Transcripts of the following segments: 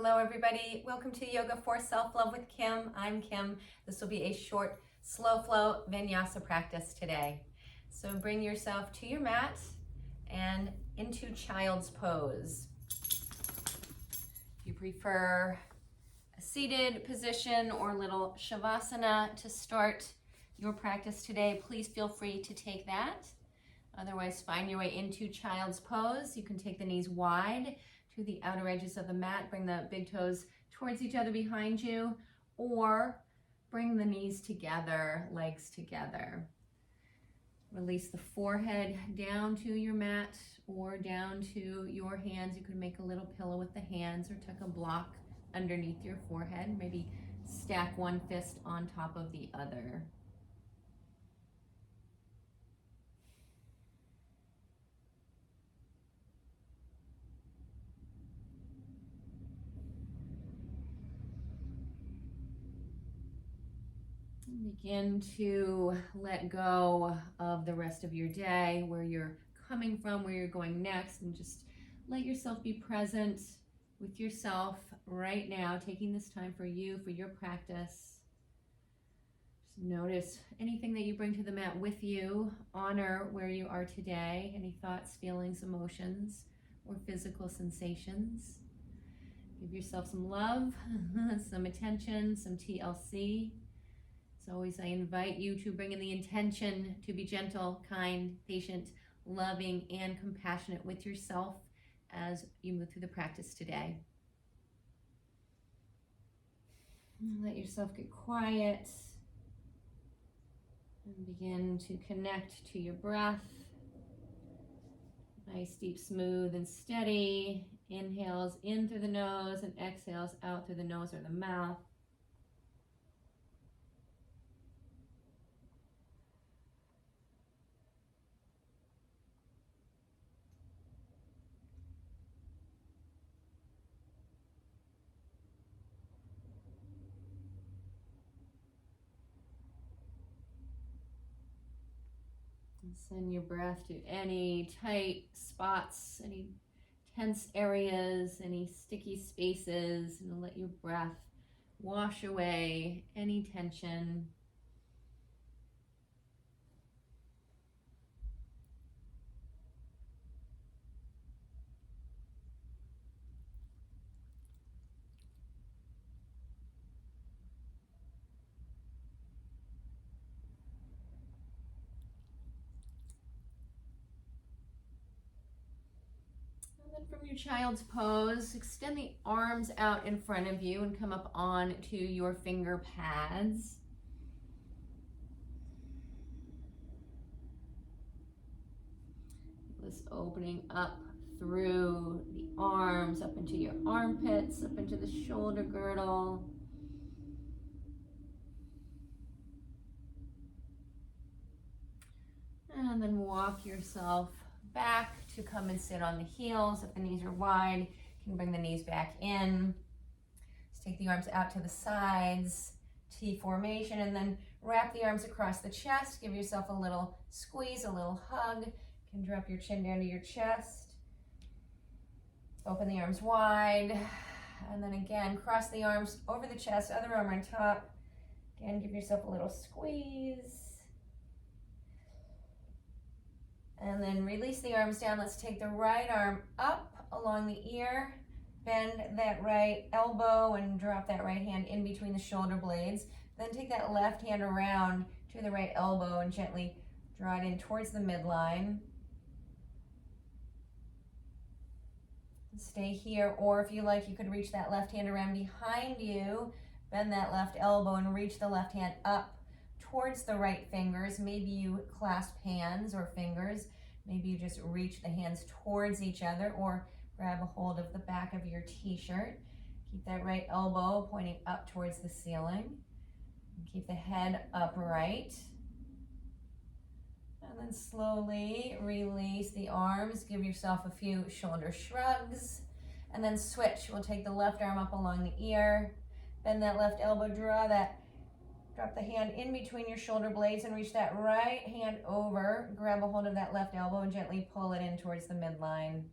Hello everybody, welcome to Yoga for Self-Love with Kim. I'm Kim. This will be a short, slow flow Vinyasa practice today. So bring yourself to your mat and into child's pose. If you prefer a seated position or little shavasana to start your practice today, please feel free to take that. Otherwise, find your way into child's pose. You can take the knees wide to the outer edges of the mat. Bring the big toes towards each other behind you, or bring the knees together, legs together. Release the forehead down to your mat or down to your hands. You can make a little pillow with the hands or tuck a block underneath your forehead. Maybe stack one fist on top of the other. Begin to let go of the rest of your day, where you're coming from, where you're going next, and just let yourself be present with yourself right now, taking this time for you, for your practice. Just notice anything that you bring to the mat with you. Honor where you are today, any thoughts, feelings, emotions, or physical sensations. Give yourself some love, some attention, some TLC. As always, I invite you to bring in the intention to be gentle, kind, patient, loving, and compassionate with yourself as you move through the practice today. Let yourself get quiet and begin to connect to your breath. Nice, deep, smooth, and steady. Inhales in through the nose and exhales out through the nose or the mouth. Send your breath to any tight spots, any tense areas, any sticky spaces, and let your breath wash away any tension. From your child's pose, extend the arms out in front of you and come up on to your finger pads. This opening up through the arms, up into your armpits, up into the shoulder girdle. And then walk yourself back to come and sit on the heels. If the knees are wide, you can bring the knees back in. Just take the arms out to the sides, T formation, and then wrap the arms across the chest. Give yourself a little squeeze, a little hug. You can drop your chin down to your chest. Open the arms wide. And then again, cross the arms over the chest, other arm on top. Again, give yourself a little squeeze. And then release the arms down. Let's take the right arm up along the ear. Bend that right elbow and drop that right hand in between the shoulder blades. Then take that left hand around to the right elbow and gently draw it in towards the midline. Stay here, or if you like, you could reach that left hand around behind you. Bend that left elbow and reach the left hand up towards the right fingers. Maybe you clasp hands or fingers. Maybe you just reach the hands towards each other, or grab a hold of the back of your t-shirt. Keep that right elbow pointing up towards the ceiling. Keep the head upright. And then slowly release the arms. Give yourself a few shoulder shrugs. And then switch. We'll take the left arm up along the ear. Bend that left elbow, drop the hand in between your shoulder blades and reach that right hand over. Grab a hold of that left elbow and gently pull it in towards the midline.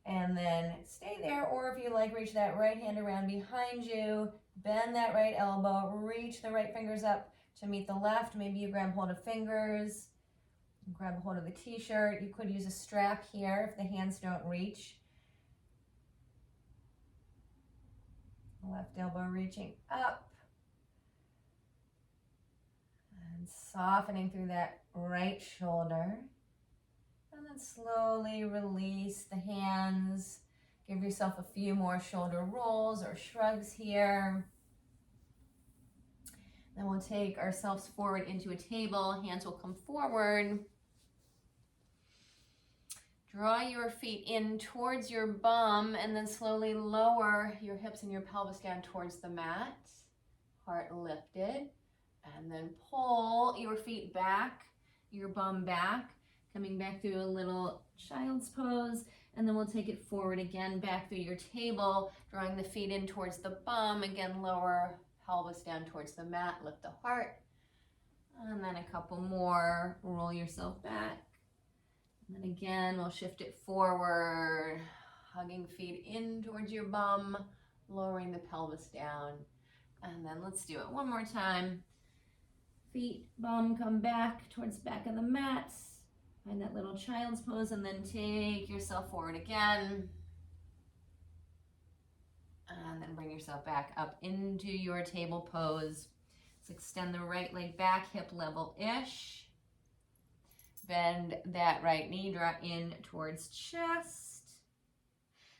And then stay there, or if you like, reach that right hand around behind you, bend that right elbow, reach the right fingers up to meet the left. Maybe you grab hold of fingers, grab a hold of the t-shirt. You could use a strap here if the hands don't reach. Left elbow reaching up and softening through that right shoulder. And then slowly release the hands. Give yourself a few more shoulder rolls or shrugs here. Then we'll take ourselves forward into a table. Hands will come forward. Draw your feet in towards your bum and then slowly lower your hips and your pelvis down towards the mat. Heart lifted. And then pull your feet back, your bum back, coming back through a little child's pose. And then we'll take it forward again, back through your table, drawing the feet in towards the bum. Again, lower pelvis down towards the mat, lift the heart. And then a couple more, roll yourself back. And then again, we'll shift it forward, hugging feet in towards your bum, lowering the pelvis down. And then let's do it one more time. Feet, bum, come back towards the back of the mat. Find that little child's pose and then take yourself forward again. And then bring yourself back up into your table pose. Let's extend the right leg back, hip level-ish. Bend that right knee, draw in towards chest.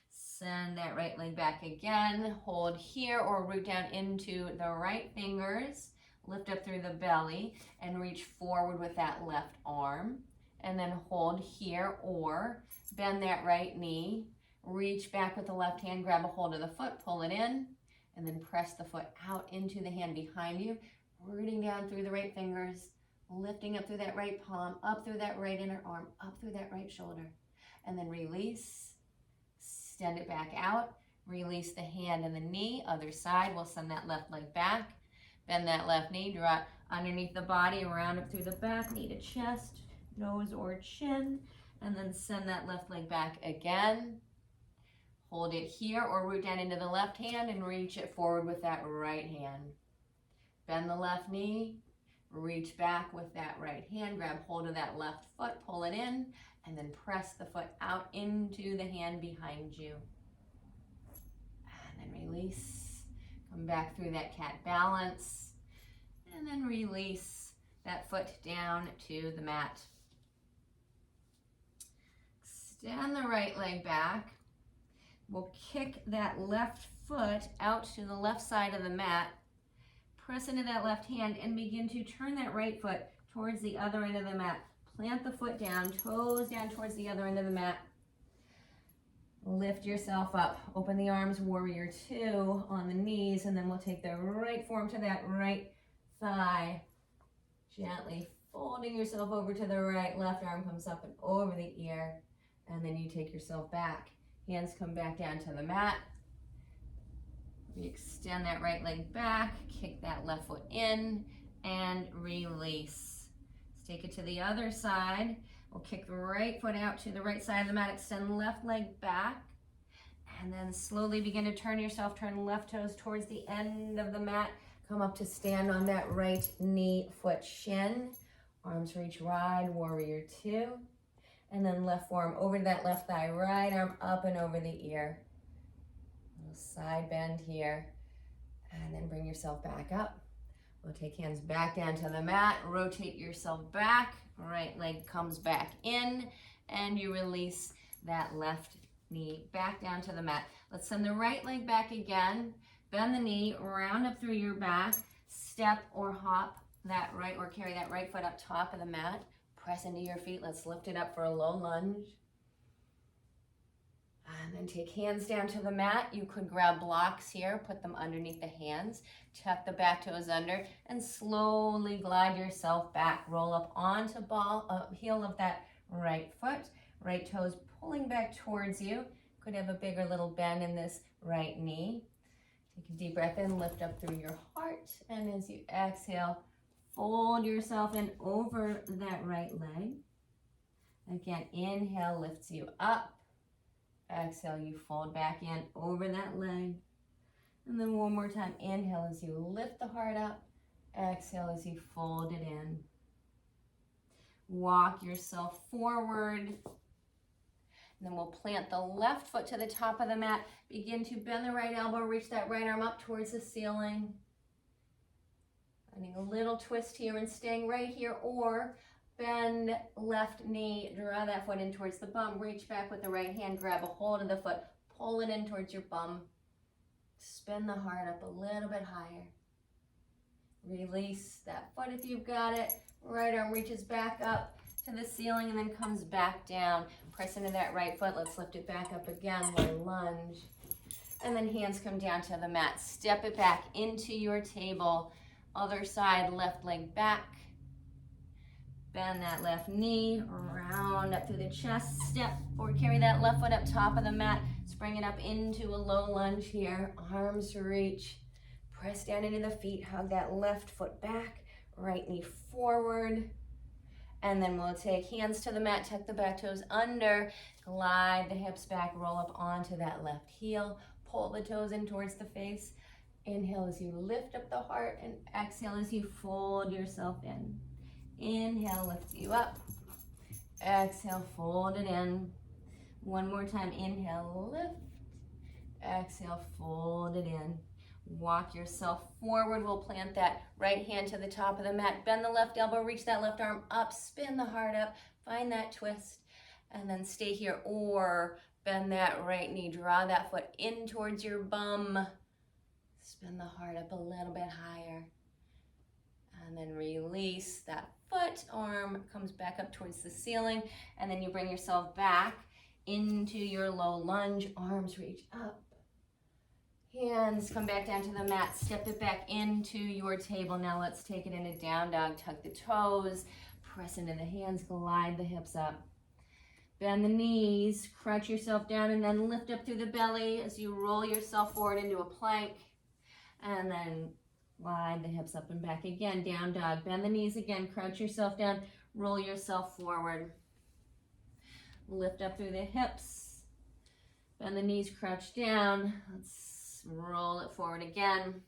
Send that right leg back again. Hold here or root down into the right fingers. Lift up through the belly and reach forward with that left arm. And then hold here or bend that right knee. Reach back with the left hand, grab a hold of the foot, pull it in, and then press the foot out into the hand behind you, rooting down through the right fingers, lifting up through that right palm, up through that right inner arm, up through that right shoulder. And then release, extend it back out, release the hand and the knee. Other side, we'll send that left leg back. Bend that left knee, draw it underneath the body, around up through the back, knee to chest, nose or chin. And then send that left leg back again. Hold it here or root down into the left hand and reach it forward with that right hand. Bend the left knee. Reach back with that right hand, grab hold of that left foot, pull it in, and then press the foot out into the hand behind you. And then release. Come back through that cat balance. And then release that foot down to the mat. Extend the right leg back. We'll kick that left foot out to the left side of the mat. Press into that left hand and begin to turn that right foot towards the other end of the mat. Plant the foot down, toes down towards the other end of the mat. Lift yourself up. Open the arms, warrior two on the knees, and then we'll take the right forearm to that right thigh. Gently folding yourself over to the right. Left arm comes up and over the ear, and then you take yourself back. Hands come back down to the mat. We extend that right leg back, kick that left foot in, and release. Let's take it to the other side. We'll kick the right foot out to the right side of the mat, extend the left leg back, and then slowly begin to turn yourself, turn left toes towards the end of the mat. Come up to stand on that right knee, foot, shin. Arms reach wide, warrior two. And then left forearm over to that left thigh, right arm up and over the ear. Side bend here, and then bring yourself back up. We'll take hands back down to the mat, rotate yourself back, right leg comes back in, and you release that left knee back down to the mat. Let's send the right leg back again, bend the knee, round up through your back, step or hop that right, or carry that right foot up top of the mat, press into your feet, let's lift it up for a low lunge. And then take hands down to the mat. You could grab blocks here, put them underneath the hands, tuck the back toes under, and slowly glide yourself back. Roll up onto heel of that right foot, right toes pulling back towards you. Could have a bigger little bend in this right knee. Take a deep breath in, lift up through your heart, and as you exhale, fold yourself in over that right leg. Again, inhale lifts you up. Exhale, you fold back in over that leg. And then one more time, inhale as you lift the heart up. Exhale as you fold it in. Walk yourself forward. And then we'll plant the left foot to the top of the mat. Begin to bend the right elbow, reach that right arm up towards the ceiling. Finding a little twist here and staying right here, or bend left knee, draw that foot in towards the bum, reach back with the right hand, grab a hold of the foot, pull it in towards your bum. Spin the heart up a little bit higher. Release that foot if you've got it. Right arm reaches back up to the ceiling and then comes back down. Press into that right foot. Let's lift it back up again. One lunge. And then hands come down to the mat. Step it back into your table. Other side, left leg back. Bend that left knee, round up through the chest, step forward, carry that left foot up top of the mat, bring it up into a low lunge here, arms reach, press down into the feet, hug that left foot back, right knee forward, and then we'll take hands to the mat, tuck the back toes under, glide the hips back, roll up onto that left heel, pull the toes in towards the face, inhale as you lift up the heart, and exhale as you fold yourself in. Inhale, lift you up. Exhale, fold it in. One more time, inhale, lift. Exhale, fold it in. Walk yourself forward. We'll plant that right hand to the top of the mat. Bend the left elbow, reach that left arm up, spin the heart up, find that twist, and then stay here. Or bend that right knee, draw that foot in towards your bum. Spin the heart up a little bit higher. And then release that foot, arm comes back up towards the ceiling, and then you bring yourself back into your low lunge, arms reach up. Hands come back down to the mat, step it back into your table. Now let's take it into down dog, tuck the toes, press into the hands, glide the hips up. Bend the knees, crouch yourself down, and then lift up through the belly as you roll yourself forward into a plank, and then glide the hips up and back again, down dog. Bend the knees again, crouch yourself down, roll yourself forward. Lift up through the hips, bend the knees, crouch down. Let's roll it forward again.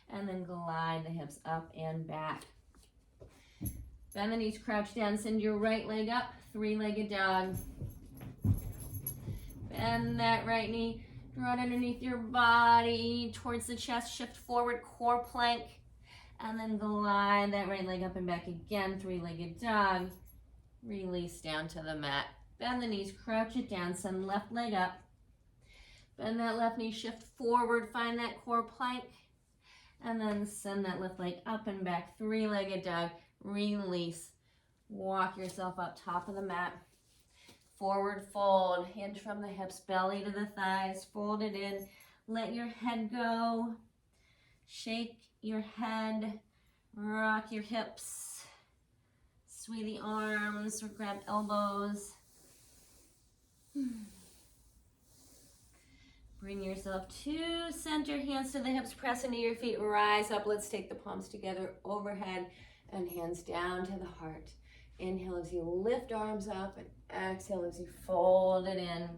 And then glide the hips up and back. Bend the knees, crouch down, send your right leg up, three-legged dog. Bend that right knee. Draw it underneath your body, towards the chest, shift forward, core plank, and then glide that right leg up and back again, three-legged dog. Release down to the mat. Bend the knees, crouch it down, send left leg up. Bend that left knee, shift forward, find that core plank, and then send that left leg up and back, three-legged dog. Release. Walk yourself up top of the mat. Forward fold, hinge from the hips, belly to the thighs, fold it in, let your head go, shake your head, rock your hips, sway the arms, or grab elbows. Bring yourself to center, hands to the hips, press into your feet, rise up. Let's take the palms together overhead and hands down to the heart. Inhale as you lift arms up, and exhale as you fold it in.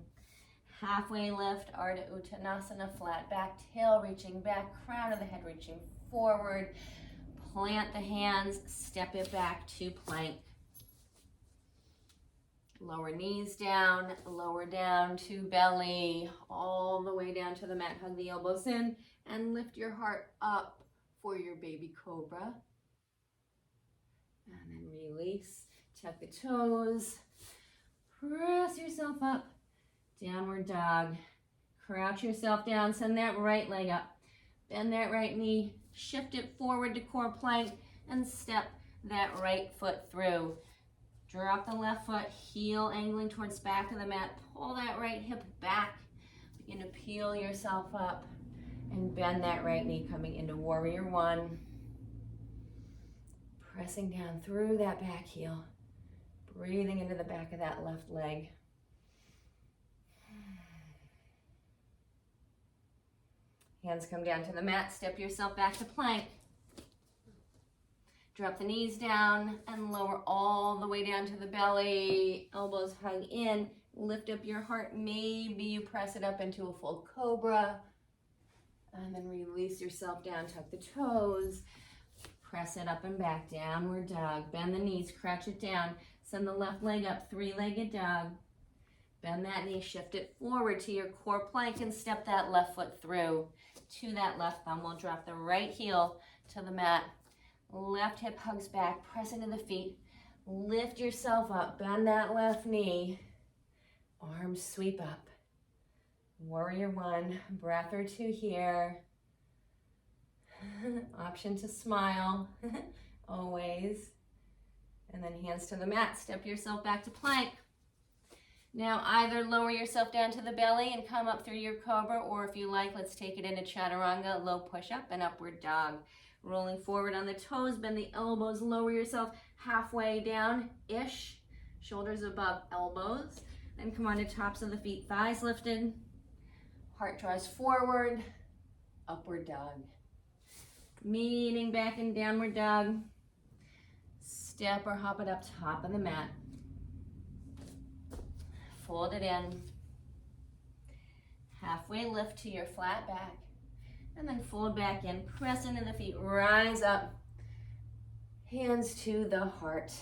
Halfway lift, Ardha Uttanasana, flat back, tail reaching back, crown of the head reaching forward. Plant the hands, step it back to plank. Lower knees down, lower down to belly, all the way down to the mat. Hug the elbows in and lift your heart up for your baby cobra. And then release, tuck the toes, press yourself up, downward dog. Crouch yourself down, send that right leg up. Bend that right knee, shift it forward to core plank, and step that right foot through. Drop the left foot, heel angling towards back of the mat. Pull that right hip back. Begin to peel yourself up and bend that right knee coming into warrior one. Pressing down through that back heel. Breathing into the back of that left leg. Hands come down to the mat. Step yourself back to plank. Drop the knees down and lower all the way down to the belly. Elbows hug in Lift up your heart. Maybe you press it up into a full cobra. And then release yourself down. Tuck the toes. Press it up and back. Downward dog. Bend the knees. Crouch it down. Send the left leg up. Three-legged dog. Bend that knee. Shift it forward to your core plank and step that left foot through to that left thumb. We'll drop the right heel to the mat. Left hip hugs back. Press into the feet. Lift yourself up. Bend that left knee. Arms sweep up. Warrior one. Breath or two here. Option to smile. Always. And then hands to the mat. Step yourself back to plank. Now either lower yourself down to the belly and come up through your cobra, or if you like, let's take it into chaturanga, low push-up and upward dog. Rolling forward on the toes, bend the elbows, lower yourself halfway down-ish, shoulders above elbows. Then come on to tops of the feet, thighs lifted, heart draws forward, upward dog. Meeting back in downward dog. Step or hop it up top of the mat. Fold it in. Halfway lift to your flat back. And then fold back in. Press into the feet. Rise up. Hands to the heart.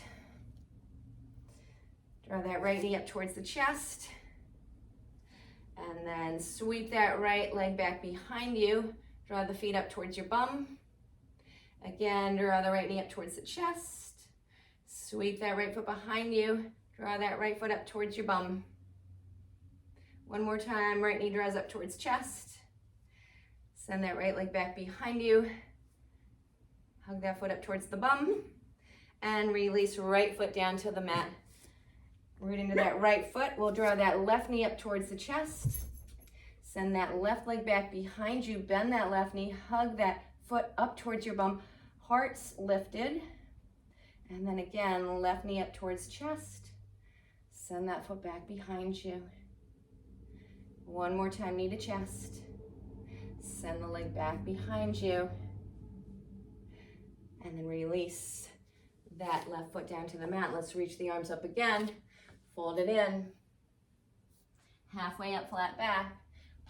Draw that right knee up towards the chest. And then sweep that right leg back behind you. Draw the feet up towards your bum. Again, draw the right knee up towards the chest. Sweep that right foot behind you. Draw that right foot up towards your bum. One more time, right knee draws up towards chest. Send that right leg back behind you. Hug that foot up towards the bum. And release right foot down to the mat. Root into that right foot. We'll draw that left knee up towards the chest. Send that left leg back behind you. Bend that left knee. Hug that foot up towards your bum. Heart's lifted. And then again, left knee up towards chest. Send that foot back behind you. One more time, knee to chest. Send the leg back behind you. And then release that left foot down to the mat. Let's reach the arms up again. Fold it in. Halfway up, flat back.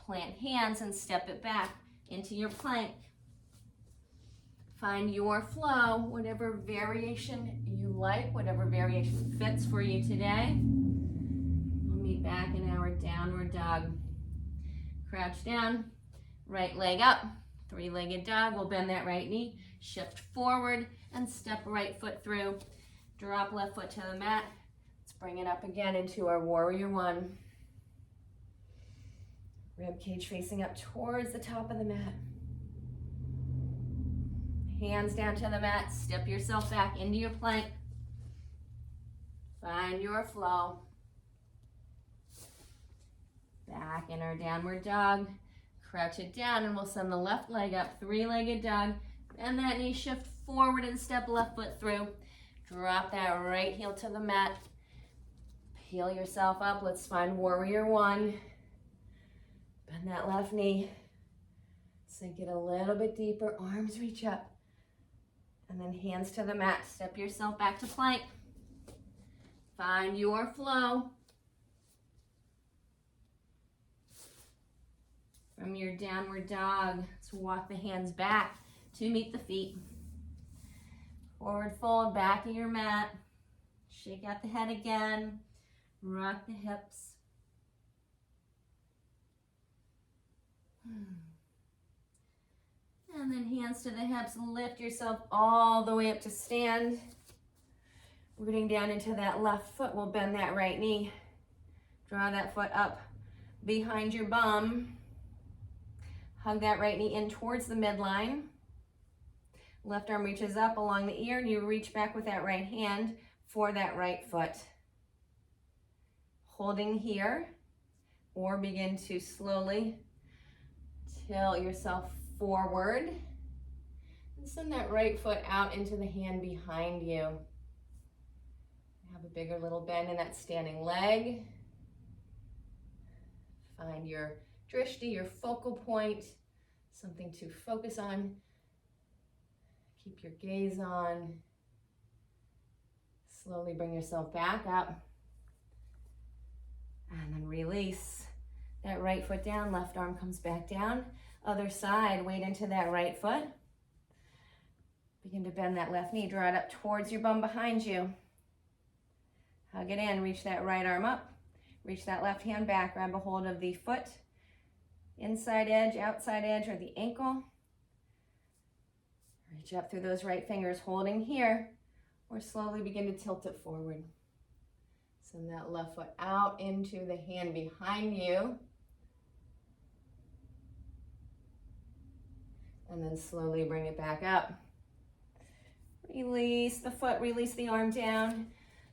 Plant hands and step it back into your plank. Find your flow, whatever variation you like, whatever variation fits for you today. We'll meet back in our downward dog. Crouch down, right leg up, three-legged dog. We'll bend that right knee, shift forward, and step right foot through. Drop left foot to the mat. Let's bring it up again into our warrior one. Rib cage facing up towards the top of the mat. Hands down to the mat. Step yourself back into your plank. Find your flow. Back in our downward dog. Crouch it down and we'll send the left leg up. Three-legged dog. Bend that knee, shift forward and step left foot through. Drop that right heel to the mat. Peel yourself up. Let's find warrior one. Bend that left knee. Sink it a little bit deeper. Arms reach up. And then hands to the mat. Step yourself back to plank. Find your flow. From your downward dog, let's walk the hands back to meet the feet. Forward fold, back of your mat. Shake out the head again. Rock the hips. And then hands to the hips. Lift yourself all the way up to stand. Rooting down into that left foot. We'll bend that right knee. Draw that foot up behind your bum. Hug that right knee in towards the midline. Left arm reaches up along the ear and you reach back with that right hand for that right foot. Holding here, or begin to slowly tilt yourself forward. And send that right foot out into the hand behind you. Have a bigger little bend in that standing leg. Find your drishti, your focal point, something to focus on. Keep your gaze on. Slowly bring yourself back up. And then release that right foot down, left arm comes back down. Other side, weight into that right foot. Begin to bend that left knee, draw it up towards your bum behind you. Hug it in, reach that right arm up. Reach that left hand back, grab a hold of the foot, inside edge, outside edge, or the ankle. Reach up through those right fingers, holding here, or slowly begin to tilt it forward. Send that left foot out into the hand behind you. And then slowly bring it back up. Release the foot, release the arm down.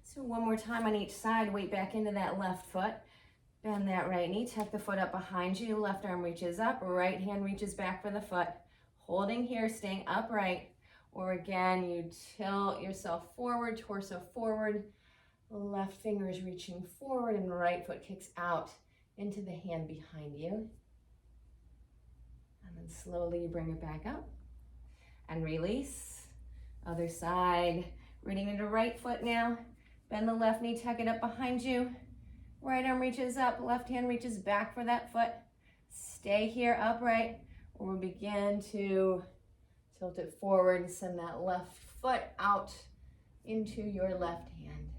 So one more time on each side, weight back into that left foot. Bend that right knee, tuck the foot up behind you. Left arm reaches up, right hand reaches back for the foot. Holding here, staying upright. Or again, you tilt yourself forward, torso forward. Left finger is reaching forward and right foot kicks out into the hand behind you. And then slowly bring it back up and release. Other side, reaching into right foot now. Bend the left knee, tuck it up behind you. Right arm reaches up, left hand reaches back for that foot. Stay here upright, or we'll begin to tilt it forward and send that left foot out into your left hand.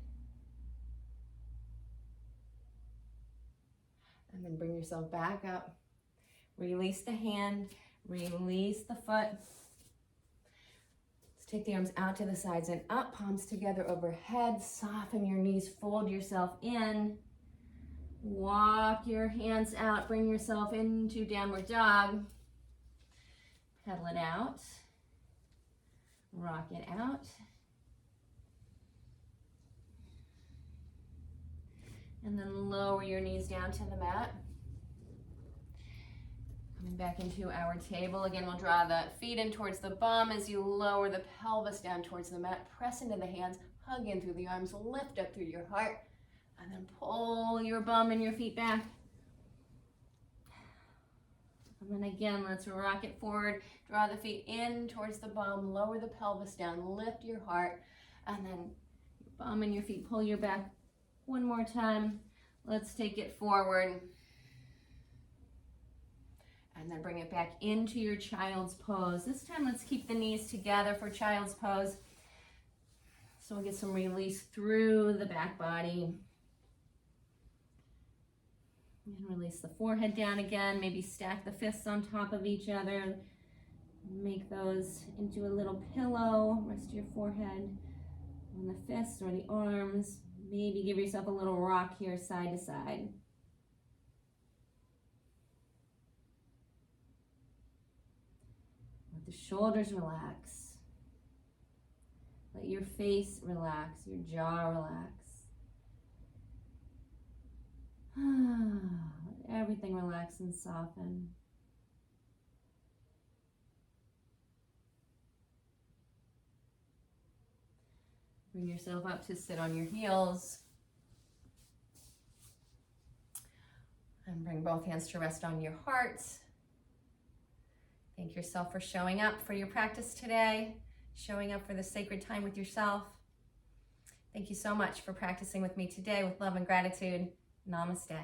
And then bring yourself back up. Release the hand, release the foot. Let's take the arms out to the sides and up, palms together overhead. Soften your knees, fold yourself in. Walk your hands out, bring yourself into downward dog. Pedal it out. Rock it out. And then lower your knees down to the mat. Coming back into our table. Again, we'll draw the feet in towards the bum as you lower the pelvis down towards the mat. Press into the hands, hug in through the arms, lift up through your heart, and then pull your bum and your feet back. And then again, let's rock it forward. Draw the feet in towards the bum, lower the pelvis down, lift your heart, and then your bum and your feet, pull your back. One more time. Let's take it forward. And then bring it back into your child's pose. This time, let's keep the knees together for child's pose. So we'll get some release through the back body. And release the forehead down again. Maybe stack the fists on top of each other. Make those into a little pillow. Rest your forehead on the fists or the arms. Maybe give yourself a little rock here, side to side. Let the shoulders relax. Let your face relax, your jaw relax. Let everything relax and soften. Bring yourself up to sit on your heels. And bring both hands to rest on your heart. Thank yourself for showing up for your practice today, showing up for the sacred time with yourself. Thank you so much for practicing with me today with love and gratitude. Namaste.